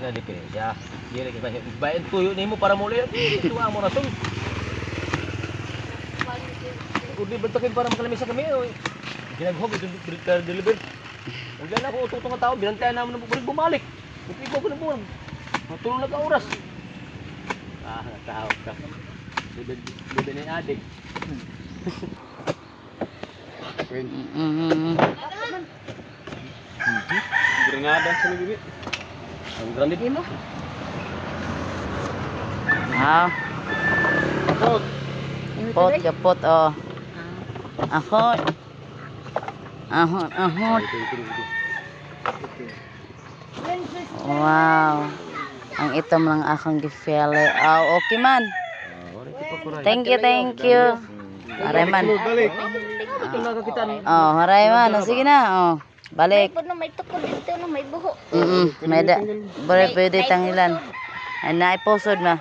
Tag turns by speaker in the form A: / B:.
A: na diferensya. Dili ka kasi bayan tuyo nimo para mo ulit. Tuwa mo rason. Udi bentakin para makalamisa kami. Ginaghog ito deliver. Nandiyan ako ututong nga tao, binantayan namin ng bumalik. Hindi ko ng buwan. Matulong na ka oras. Natahok ka. Libe ni adik. Granada sa libi. Ang granit mo.
B: Pot kapot oh. Ahon. Wow. Ang itom lang akong gifele. Okay man. Thank you. Aray man. Aray man. Sige na. Balik.
C: May tukod dito na may buho.
B: May pwede tangilan. Ay naipusod na.